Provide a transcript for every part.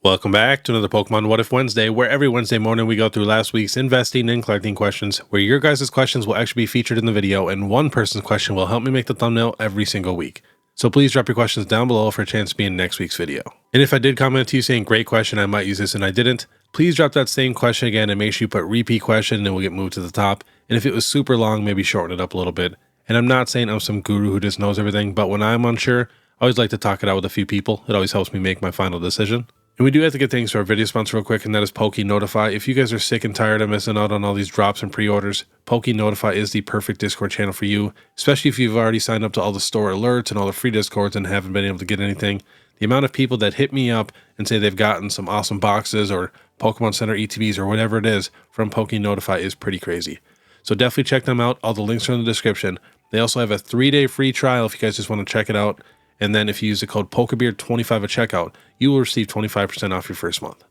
Welcome back to another Pokemon What If Wednesday, where every Wednesday morning we go through last week's investing and collecting questions, where your guys' questions will actually be featured in the video, and one person's question will help me make the thumbnail every single week. So please drop your questions down below for a chance to be in next week's video. And if I did comment to you saying great question, I might use this and I didn't, please drop that same question again and make sure you put repeat question and it will get moved to the top. And if it was super long, maybe shorten it up a little bit. And I'm not saying I'm some guru who just knows everything, but when I'm unsure, I always like to talk it out with a few people. It always helps me make my final decision. And we do have to get things to our video sponsor real quick, and that is PokeNotify. If you guys are sick and tired of missing out on all these drops and pre-orders, PokeNotify is the perfect Discord channel for you, especially if you've already signed up to all the store alerts and all the free Discords and haven't been able to get anything. The amount of people that hit me up and say they've gotten some awesome boxes or Pokemon Center ETBs or whatever it is from PokeNotify is pretty crazy. So definitely check them out. All the links are in the description. They also have a 3-day free trial if you guys just want to check it out. And then if you use the code PokeBeardtcg at checkout, you will receive 25% off your first month.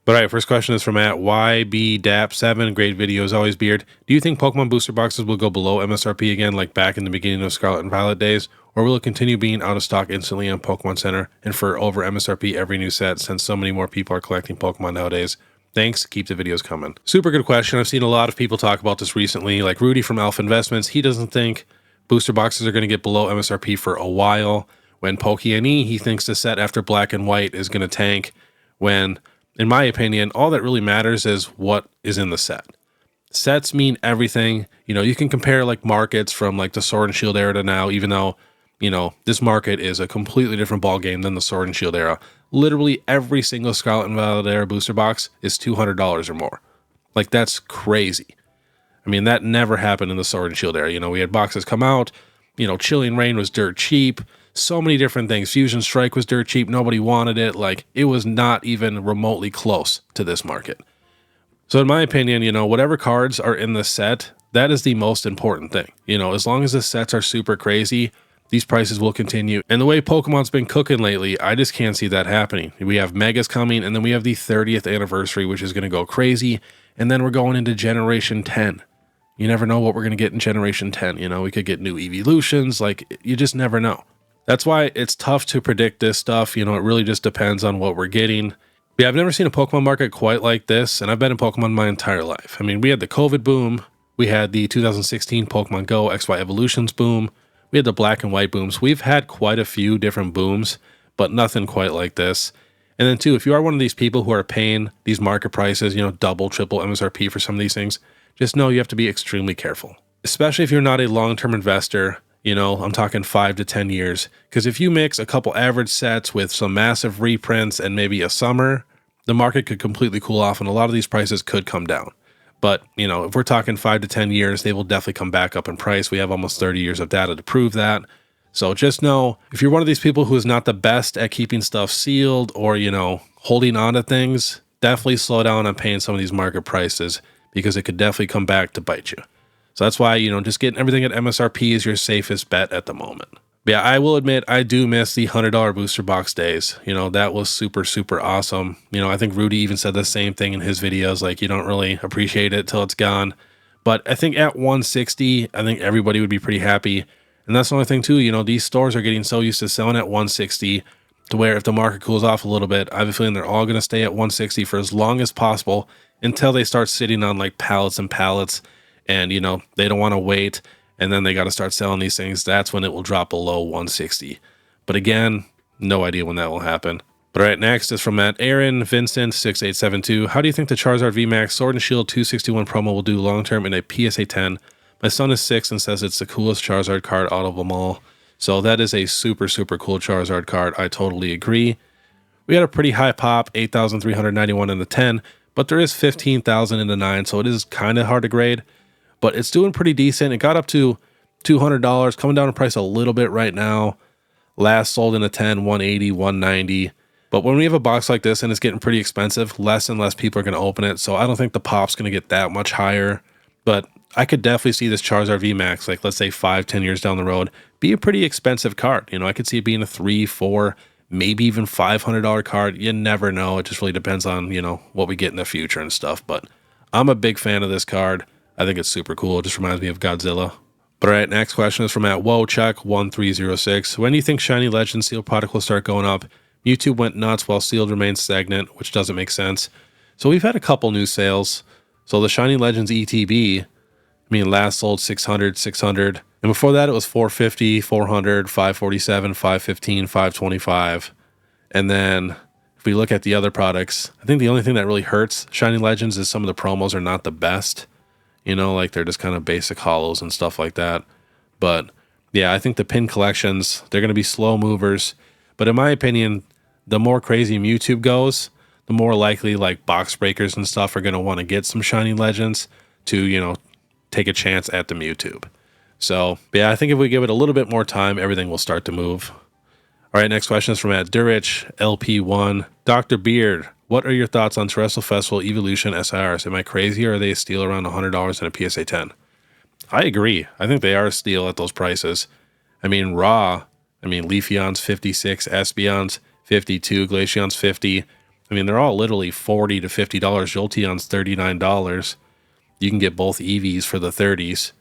But all right, first question is from YBDAP7. Great video as always, Beard. Do you think Pokemon booster boxes will go below MSRP again like back in the beginning of Scarlet and Violet days? Or will it continue being out of stock instantly on Pokemon Center and for over MSRP every new set since so many more people are collecting Pokemon nowadays? Thanks, keep the videos coming. Super good question. I've seen a lot of people talk about this recently, like Rudy from Alpha Investments. He doesn't think booster boxes are going to get below MSRP for a while. When PokeNE, he thinks the set after Black and White is going to tank, when, in my opinion, all that really matters is what is in the set. Sets mean everything. You know, you can compare like markets from like the Sword and Shield era to now, even though, you know, this market is a completely different ball game than the Sword and Shield era. Literally every single Scarlet and Violet era booster box is $200 or more. Like, that's crazy. I mean, that never happened in the Sword and Shield era. You know, we had boxes come out, you know, Chilling Rain was dirt cheap. So many different things. Fusion Strike was dirt cheap. Nobody wanted it. Like, it was not even remotely close to this market. So in my opinion, you know, whatever cards are in the set, that is the most important thing. You know, as long as the sets are super crazy, these prices will continue. And the way Pokemon's been cooking lately, I just can't see that happening. We have Megas coming, and then we have the 30th anniversary, which is going to go crazy. And then we're going into Generation 10. You never know what we're going to get in Generation 10. You know, we could get new evolutions. Like, you just never know. That's why it's tough to predict this stuff. You know, it really just depends on what we're getting. Yeah, I've never seen a Pokemon market quite like this, and I've been in Pokemon my entire life. I mean, we had the COVID boom. We had the 2016 Pokemon Go XY Evolutions boom. We had the Black and White booms. We've had quite a few different booms, but nothing quite like this. And then, too, if you are one of these people who are paying these market prices, you know, double, triple MSRP for some of these things, just know you have to be extremely careful. Especially if you're not a long-term investor. You know, I'm talking 5 to 10 years. Because if you mix a couple average sets with some massive reprints and maybe a summer, the market could completely cool off and a lot of these prices could come down. But, you know, if we're talking 5 to 10 years, they will definitely come back up in price. We have almost 30 years of data to prove that. So just know, if you're one of these people who is not the best at keeping stuff sealed or, you know, holding on to things, definitely slow down on paying some of these market prices because it could definitely come back to bite you. So that's why, you know, just getting everything at MSRP is your safest bet at the moment. But yeah, I will admit, I do miss the $100 booster box days. You know, that was super, super awesome. You know, I think Rudy even said the same thing in his videos, like, you don't really appreciate it till it's gone. But I think at 160, I think everybody would be pretty happy. And that's the only thing too, you know, these stores are getting so used to selling at 160 to where if the market cools off a little bit, I have a feeling they're all going to stay at 160 for as long as possible until they start sitting on like pallets and pallets. And, you know, they don't want to wait, and then they got to start selling these things. That's when it will drop below 160. But again, no idea when that will happen. But all right, next is from Aaron Vincent 6872. How do you think the Charizard V-Max Sword and Shield 261 promo will do long-term in a PSA 10? My son is 6 and says it's the coolest Charizard card out of them all. So that is a super, super cool Charizard card. I totally agree. We had a pretty high pop, 8,391 in the 10, but there is 15,000 in the 9, so it is kind of hard to grade. But it's doing pretty decent. It got up to $200, coming down in price a little bit right now. Last sold in a 10, 180, 190. But when we have a box like this and it's getting pretty expensive, less and less people are going to open it. So I don't think the pop's going to get that much higher. But I could definitely see this Charizard V-Max, like let's say 5-10 years down the road, be a pretty expensive card. You know, I could see it being a $300, $400, maybe even $500 card. You never know. It just really depends on, you know, what we get in the future and stuff. But I'm a big fan of this card. I think it's super cool. It just reminds me of Godzilla. But all right, next question is from @WoChuck1306. When do you think Shiny Legend Seal product will start going up? YouTube went nuts while sealed remains stagnant, which doesn't make sense. So we've had a couple new sales. So the Shiny Legends ETB, last sold 600, 600. And before that, it was 450, 400, 547, 515, 525. And then if we look at the other products, I think the only thing that really hurts Shiny Legends is some of the promos are not the best. Like they're just kind of basic holos and stuff like that. But yeah, I think the pin collections, they're going to be slow movers. But in my opinion, the more crazy YouTube goes, the more likely like box breakers and stuff are going to want to get some Shiny Legends to, take a chance at the YouTube. So yeah, I think if we give it a little bit more time, everything will start to move. All right, next question is from @Durich LP1. Dr. Beard, what are your thoughts on Terastal Festival Evolution SIRs? Am I crazy or are they a steal around $100 in a PSA 10? I agree. I think they are a steal at those prices. Raw, Leafeon's 56, Espeon's 52, Glaceon's 50. They're all literally $40 to $50. Jolteon's $39. You can get both EVs for the 30s.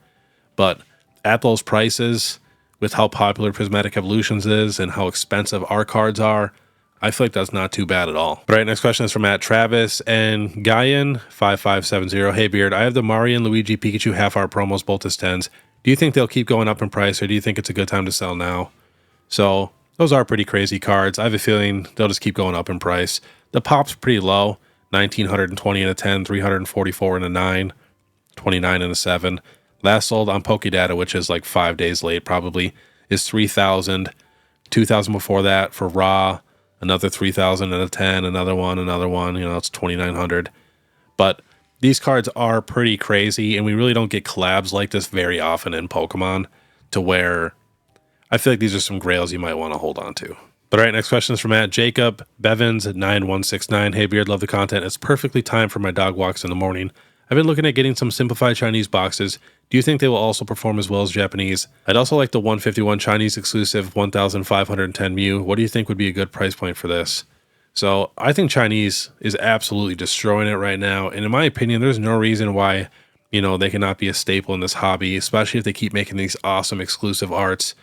But at those prices, with how popular Prismatic Evolutions is and how expensive our cards are, I feel like that's not too bad at all. All right, next question is from @Travis and Guyan5570. Hey Beard, I have the Mario and Luigi Pikachu half-hour promos both as 10s. Do you think they'll keep going up in price or do you think it's a good time to sell now? So those are pretty crazy cards. I have a feeling they'll just keep going up in price. The pop's pretty low, 1,920 in a 10, 344 in a 9, 29 in a 7. Last sold on Pokedata, which is like 5 days late probably, is 3,000. 2,000 before that for Raw, another 3,000 in a 10, another one, it's 2,900. But these cards are pretty crazy, and we really don't get collabs like this very often in Pokemon, to where I feel like these are some grails you might want to hold on to. But all right, next question is from @Jacob Bevins at 9169. Hey Beard, love the content. It's perfectly timed for my dog walks in the morning. I've been looking at getting some simplified Chinese boxes. Do you think they will also perform as well as Japanese? I'd also like the 151 Chinese exclusive 1510 Mew. What do you think would be a good price point for this? So I think Chinese is absolutely destroying it right now. And in my opinion, there's no reason why, they cannot be a staple in this hobby, especially if they keep making these awesome exclusive arts.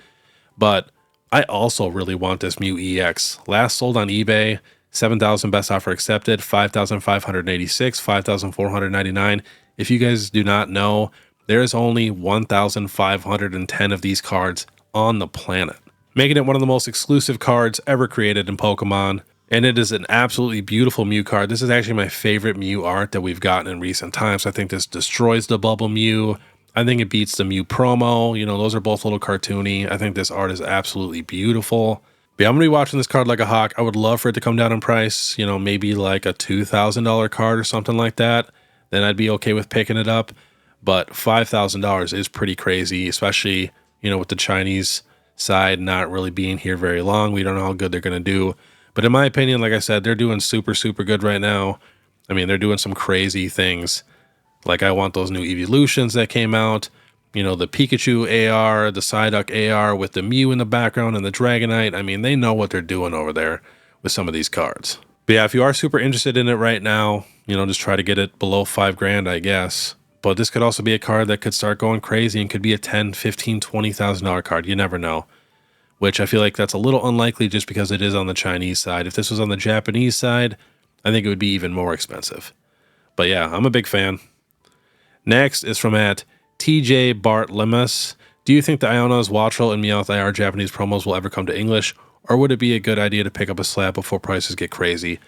But I also really want this Mew EX. Last sold on eBay, 7,000 best offer accepted, 5,586, 5,499. If you guys do not know, there's only 1,510 of these cards on the planet, making it one of the most exclusive cards ever created in Pokemon. And it is an absolutely beautiful Mew card. This is actually my favorite Mew art that we've gotten in recent times. I think this destroys the Bubble Mew. I think it beats the Mew promo. Those are both a little cartoony. I think this art is absolutely beautiful. But yeah, I'm going to be watching this card like a hawk. I would love for it to come down in price, maybe like a $2,000 card or something like that. Then I'd be okay with picking it up. But $5,000 is pretty crazy, especially, with the Chinese side not really being here very long. We don't know how good they're going to do. But in my opinion, like I said, they're doing super, super good right now. They're doing some crazy things. Like I want those new evolutions that came out, the Pikachu AR, the Psyduck AR with the Mew in the background and the Dragonite. They know what they're doing over there with some of these cards. But yeah, if you are super interested in it right now, just try to get it below $5,000, I guess. But this could also be a card that could start going crazy and could be a $10,000, $15,000, $20,000 card. You never know. Which I feel like that's a little unlikely just because it is on the Chinese side. If this was on the Japanese side, I think it would be even more expensive. But yeah, I'm a big fan. Next is from @TJ Bart Lemus. Do you think the Iono's, Wattrel, and Meowth IR Japanese promos will ever come to English, or would it be a good idea to pick up a slab before prices get crazy?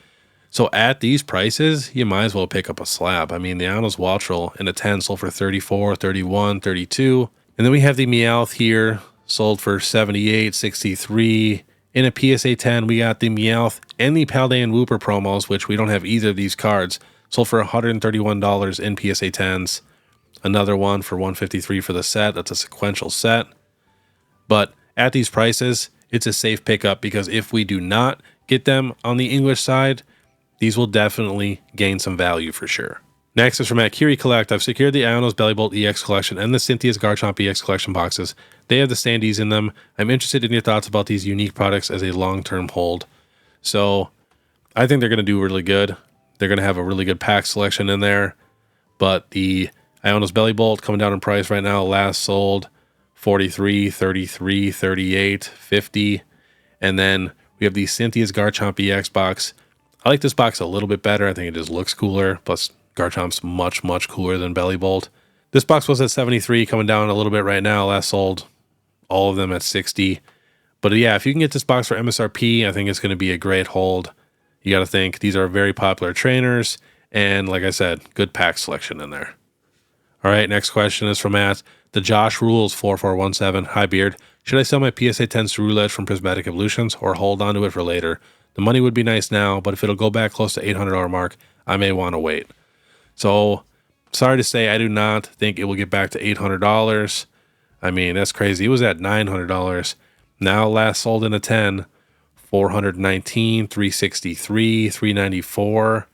So at these prices, you might as well pick up a slab. The Iono's Wattrel in a 10 sold for 34, 31, 32. And then we have the Meowth here, sold for 78, 63. In a PSA 10, we got the Meowth and the Paldean Wooper promos, which we don't have either of these cards. Sold for $131 in PSA 10s. Another one for $153 for the set. That's a sequential set. But at these prices, it's a safe pickup because if we do not get them on the English side, these will definitely gain some value for sure. Next is from @Kiri Collect. I've secured the Iono's Bellybolt EX collection and the Cynthia's Garchomp EX collection boxes. They have the standees in them. I'm interested in your thoughts about these unique products as a long-term hold. So I think they're going to do really good. They're going to have a really good pack selection in there. But the Iono's Bellybolt coming down in price right now. Last sold 43, 33, 38, 50. And then We have the Cynthia's Garchomp EX box. I like this box a little bit better. I think it just looks cooler. Plus, Garchomp's much, much cooler than Bellibolt. This box was at 73, coming down a little bit right now. Last sold all of them at 60. But yeah, if you can get this box for MSRP, I think it's going to be a great hold. You got to think these are very popular trainers. And like I said, good pack selection in there. All right, next question is from the Josh Rules 4417. Hi, Beard. Should I sell my PSA 10 Ceruledge from Prismatic Evolutions or hold on to it for later? The money would be nice now, but if it'll go back close to $800 mark, I may want to wait. So, sorry to say, I do not think it will get back to $800. I mean, that's crazy. It was at $900. Now, last sold in a 10, $419, $363, $394,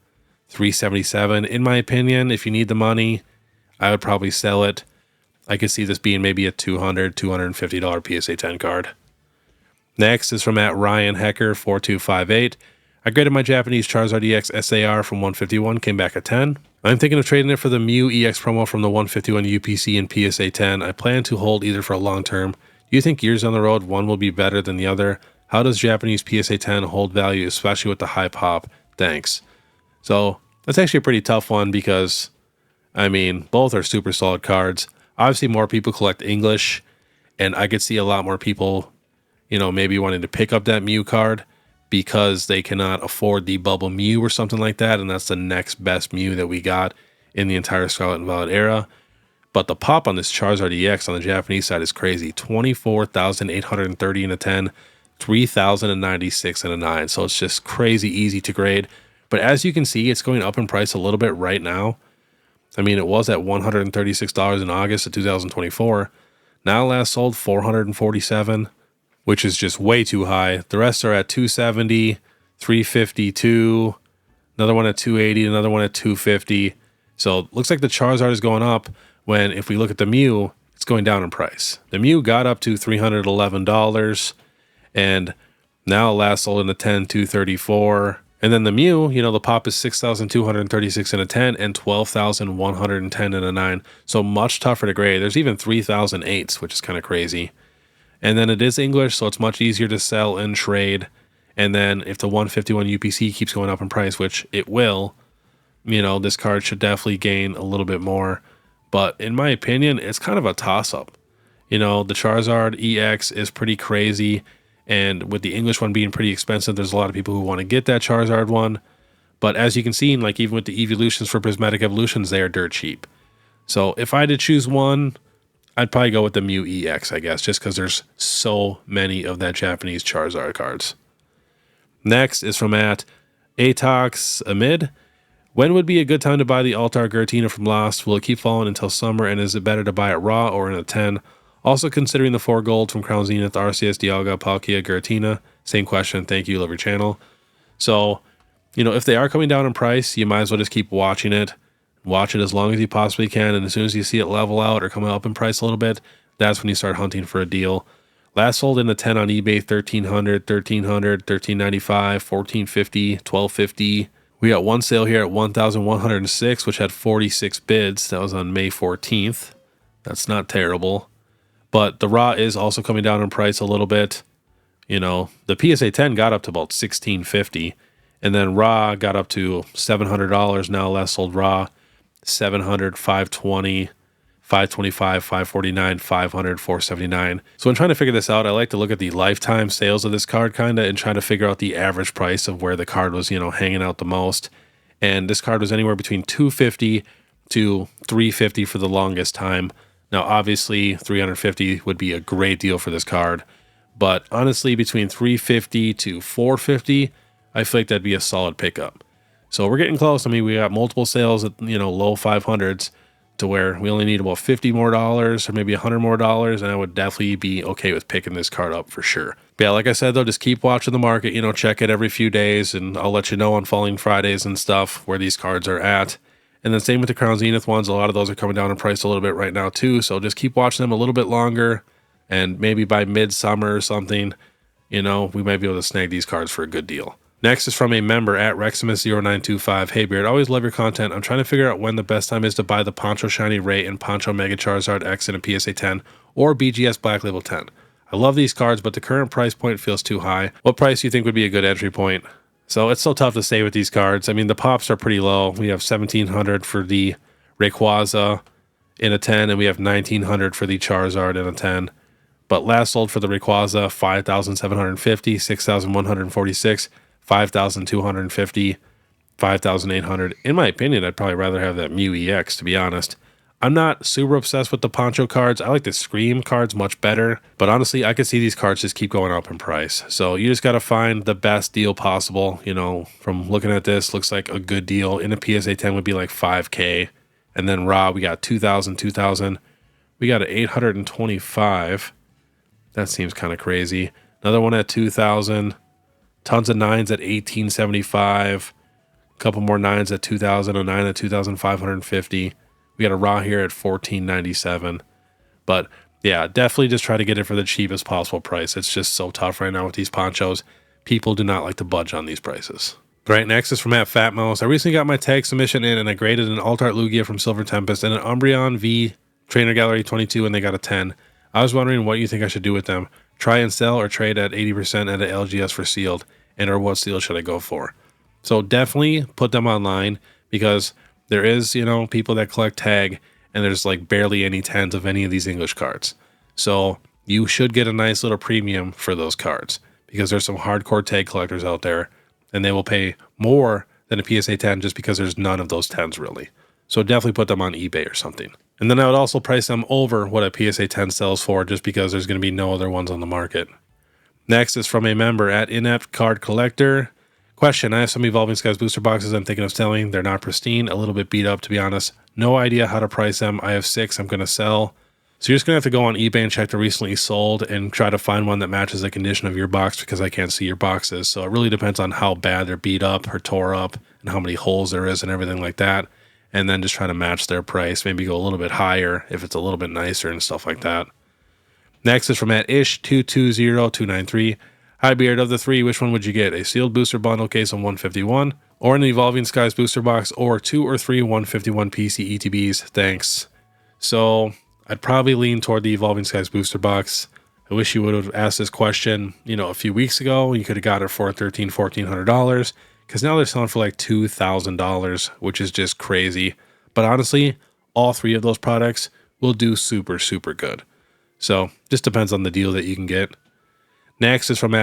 $377. In my opinion, if you need the money, I would probably sell it. I could see this being maybe a $200, $250 PSA 10 card. Next is from Ryan Hecker 4258. I graded my Japanese Charizard EX SAR from 151, came back a 10. I'm thinking of trading it for the Mew EX promo from the 151 UPC and PSA 10. I plan to hold either for a long term. Do you think years down the road one will be better than the other? How does Japanese PSA 10 hold value, especially with the high pop? Thanks. So that's actually a pretty tough one because, I mean, both are super solid cards. Obviously, more people collect English, and I could see a lot more people, you know, maybe wanting to pick up that Mew card because they cannot afford the Bubble Mew or something like that, and that's the next best Mew that we got in the entire Scarlet and Violet era. But the pop on this Charizard EX on the Japanese side is crazy. 24,830 in a 10, 3,096 in a 9. So it's just crazy easy to grade. But as you can see, it's going up in price a little bit right now. I mean, it was at $136 in August of 2024. Now last sold $447, which is just way too high. The rest are at $270, $352, another one at $280, another one at $250. So it looks like the Charizard is going up when, if we look at the Mew, it's going down in price. The Mew got up to $311, and now last sold in a 10, $234. And then the Mew, you know, the pop is 6,236 in a 10 and 12,110 in a 9. So much tougher to grade. There's even 3,008s, which is kind of crazy. And then it is English, so it's much easier to sell and trade. And then if the 151 UPC keeps going up in price, which it will, you know, this card should definitely gain a little bit more. But in my opinion, it's kind of a toss-up. You know, the Charizard EX is pretty crazy. And with the English one being pretty expensive, there's a lot of people who want to get that Charizard one. But as you can see, like even with the evolutions for Prismatic Evolutions, they are dirt cheap. So if I had to choose one, I'd probably go with the Mew EX, I guess, just because there's so many of that Japanese Charizard cards. Next is from Atox Amid. When would be a good time to buy the Altar Giratina from Lost? Will it keep falling until summer? And is it better to buy it raw or in a 10? Also considering the 4 gold from Crown Zenith, Arceus, Dialga, Palkia, Giratina. Same question. Thank you. Love your channel. So, you know, if they are coming down in price, you might as well just keep watching it. Watch it as long as you possibly can. And as soon as you see it level out or come up in price a little bit, that's when you start hunting for a deal. Last sold in the 10 on eBay, 1,300, 1,300, 1,395, 1,450, 1,250. We got one sale here at 1,106, which had 46 bids. That was on May 14th. That's not terrible. But the raw is also coming down in price a little bit. You know, the PSA 10 got up to about $1,650. And then raw got up to $700 now. Last sold raw, $700, $520, $525, $549, $500, $479. So when trying to figure this out, I like to look at the lifetime sales of this card kind of and try to figure out the average price of where the card was, you know, hanging out the most. And this card was anywhere between $250 to $350 for the longest time. Now, obviously, $350 would be a great deal for this card. But honestly, between $350 to $450, I feel like that'd be a solid pickup. So we're getting close. I mean, we got multiple sales at, you know, low 500s to where we only need about $50 more or maybe $100 more, and I would definitely be okay with picking this card up for sure. But yeah, like I said, though, just keep watching the market, you know, check it every few days, and I'll let you know on Falling Fridays and stuff where these cards are at. And then same with the Crown Zenith ones. A lot of those are coming down in price a little bit right now too. So just keep watching them a little bit longer. And maybe by midsummer or something, you know, we might be able to snag these cards for a good deal. Next is from a member at Reximus0925. Hey Beard, always love your content. I'm trying to figure out when the best time is to buy the Poncho Shiny Ray and Poncho Mega Charizard X in a PSA 10 or BGS Black Label 10. I love these cards, but the current price point feels too high. What price do you think would be a good entry point? So it's so tough to say with these cards. I mean, the pops are pretty low. We have 1,700 for the Rayquaza in a 10, and we have 1,900 for the Charizard in a 10. But last sold for the Rayquaza, 5,750, 6,146, 5,250, 5,800. In my opinion, I'd probably rather have that Mew EX, to be honest. I'm not super obsessed with the Poncho cards. I like the Scream cards much better. But honestly, I could see these cards just keep going up in price. So you just got to find the best deal possible. You know, from looking at this, looks like a good deal. In a PSA 10 would be like 5K. And then raw, we got 2,000, 2,000. We got an 825. That seems kind of crazy. Another one at 2,000. Tons of 9s at 1,875. A couple more 9s at 2,000. A 9 at 2,550. We got a raw here at 1497. But yeah, definitely just try to get it for the cheapest possible price. It's just so tough right now with these ponchos. People do not like to budge on these prices. All right, next is from @Fatmouse. I recently got my tag submission in and I graded an Alt Art Lugia from Silver Tempest and an Umbreon V Trainer Gallery 22 and they got a 10. I was wondering what you think I should do with them. Try and sell or trade at 80% at an LGS for sealed, and or what seal should I go for? So definitely put them online because there is, you know, people that collect tag and there's like barely any 10s of any of these English cards. So you should get a nice little premium for those cards because there's some hardcore tag collectors out there and they will pay more than a PSA 10 just because there's none of those 10s really. So definitely put them on eBay or something. And then I would also price them over what a PSA 10 sells for just because there's going to be no other ones on the market. Next is from a member @Inept Card Collector. Question, I have some Evolving Skies booster boxes I'm thinking of selling. They're not pristine, a little bit beat up to be honest. No idea how to price them. I have 6 I'm going to sell. So you're just going to have to go on eBay and check the recently sold and try to find one that matches the condition of your box because I can't see your boxes. So it really depends on how bad they're beat up or tore up and how many holes there is and everything like that. And then just try to match their price. Maybe go a little bit higher if it's a little bit nicer and stuff like that. Next is from @Ish220293. Hi Beard, of the 3, which one would you get? A sealed booster bundle case on 151, or an Evolving Skies booster box, or 2 or 3 151 PC ETBs? Thanks. So I'd probably lean toward the Evolving Skies booster box. I wish you would have asked this question, you know, a few weeks ago. You could have got it for $1,300, $1,400, because now they're selling for like $2,000, which is just crazy. But honestly, all 3 of those products will do super, super good. So just depends on the deal that you can get. Next is from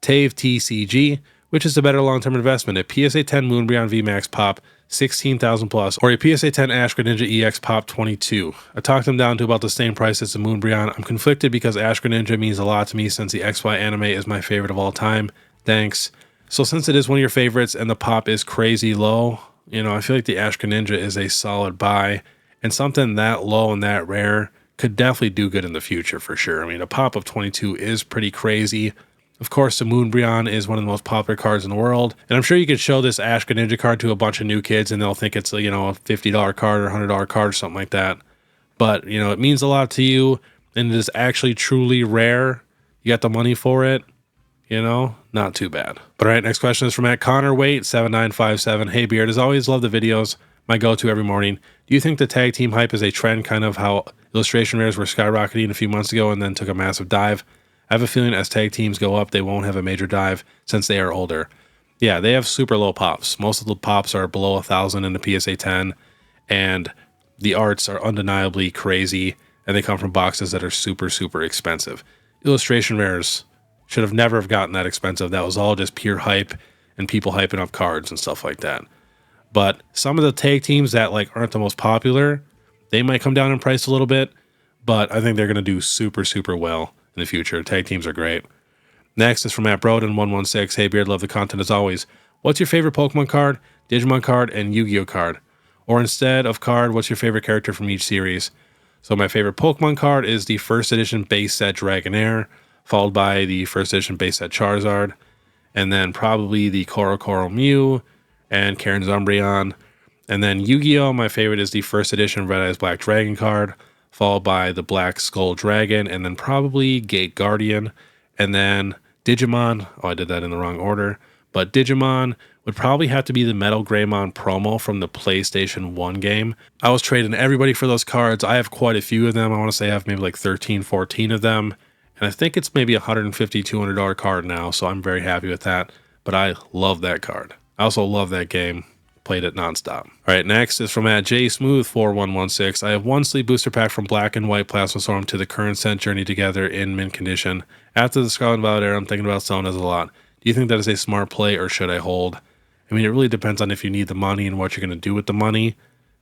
@TaveTCG, which is the better long-term investment, a PSA 10 Moonbreon V-Max pop 16,000 plus, or a PSA 10 Ash Greninja EX pop 22. I talked them down to about the same price as the Moonbreon. I'm conflicted because Ash Greninja means a lot to me since the XY anime is my favorite of all time. Thanks. So since it is one of your favorites and the pop is crazy low, you know, I feel like the Ash Greninja is a solid buy, and something that low and that rare could definitely do good in the future for sure. I mean, a pop of 22 is pretty crazy. Of course, the Moonbreon is one of the most popular cards in the world, and I'm sure you could show this Ash Greninja card to a bunch of new kids and they'll think it's a, you know, a $50 card or $100 card or something like that. But, you know, it means a lot to you and it is actually truly rare. You got the money for it, you know, not too bad. But all right, next question is from @ConnorWait7957. Hey Beard, as always, love the videos. My go-to every morning. Do you think the tag team hype is a trend, kind of how illustration rares were skyrocketing a few months ago and then took a massive dive? I have a feeling as tag teams go up, they won't have a major dive since they are older. Yeah, they have super low pops. Most of the pops are below 1,000 in the PSA 10, and the arts are undeniably crazy, and they come from boxes that are super, super expensive. Illustration rares should have never have gotten that expensive. That was all just pure hype and people hyping up cards and stuff like that. But some of the tag teams that like aren't the most popular, they might come down in price a little bit, but I think they're going to do super, super well in the future. Tag teams are great. Next is from @Broden116. Hey Beard, love the content as always. What's your favorite Pokemon card, Digimon card, and Yu-Gi-Oh card? Or instead of card, what's your favorite character from each series? So my favorite Pokemon card is the first edition base set Dragonair, followed by the first edition base set Charizard, and then probably the Coral Mew, and Karen's Umbreon. And then Yu-Gi-Oh! My favorite is the first edition Red Eyes Black Dragon card, followed by the Black Skull Dragon, and then probably Gate Guardian. And then Digimon, oh, I did that in the wrong order, but Digimon would probably have to be the Metal Greymon promo from the PlayStation 1 game. I was trading everybody for those cards. I have quite a few of them. I want to say I have maybe like 13, 14 of them. And I think it's maybe $150, $200 card now, so I'm very happy with that. But I love that card. I also love that game. Played it nonstop. All right, next is from @JSmooth4116. I have one sleeve booster pack from Black and White Plasma Storm to the current set Journey Together in mint condition. After the Scarlet and Violet era, I'm thinking about selling as a lot. Do you think that is a smart play or should I hold? I mean, it really depends on if you need the money and what you're going to do with the money.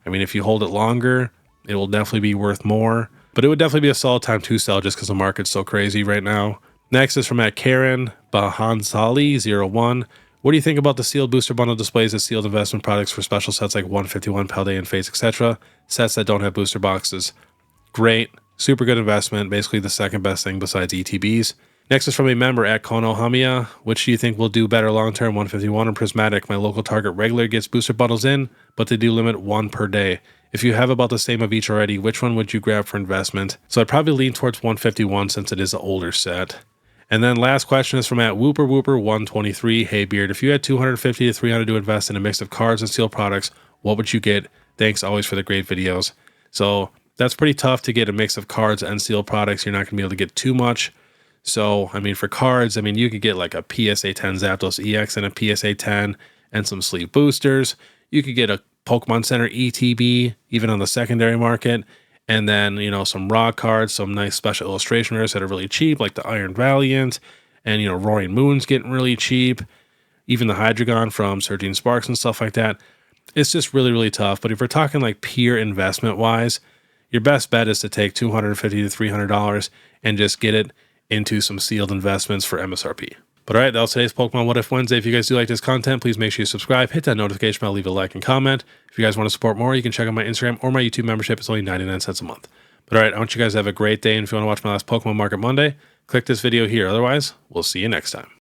I mean, if you hold it longer, it will definitely be worth more. But it would definitely be a solid time to sell just because the market's so crazy right now. Next is from @Karen Bahansali01. What do you think about the sealed booster bundle displays as sealed investment products for special sets like 151, Paldea, and Phase, etc.? Sets that don't have booster boxes. Great. Super good investment. Basically the second best thing besides ETBs. Next is from a member @Konohamiya. Which do you think will do better long term, 151 or Prismatic? My local Target regular gets booster bundles in, but they do limit one per day. If you have about the same of each already, which one would you grab for investment? So I'd probably lean towards 151 since it is an older set. And then last question is from @WhooperWhooper123. Hey Beard, if you had 250 to 300 to invest in a mix of cards and sealed products, what would you get? Thanks always for the great videos. So that's pretty tough to get a mix of cards and sealed products. You're not going to be able to get too much. So, I mean, for cards, I mean, you could get like a PSA 10 Zapdos EX and a PSA 10 and some sleeve boosters. You could get a Pokemon Center ETB, even on the secondary market. And then, you know, some raw cards, some nice special illustration rares that are really cheap, like the Iron Valiant. And, you know, Roaring Moon's getting really cheap. Even the Hydreigon from Surging Sparks and stuff like that. It's just really, really tough. But if we're talking like pure investment-wise, your best bet is to take $250 to $300 and just get it into some sealed investments for MSRP. But all right, that was today's Pokemon What If Wednesday. If you guys do like this content, please make sure you subscribe, hit that notification bell, leave a like and comment. If you guys want to support more, you can check out my Instagram or my YouTube membership. It's only 99 cents a month. But all right, I want you guys to have a great day. And if you want to watch my last Pokemon Market Monday, click this video here. Otherwise, we'll see you next time.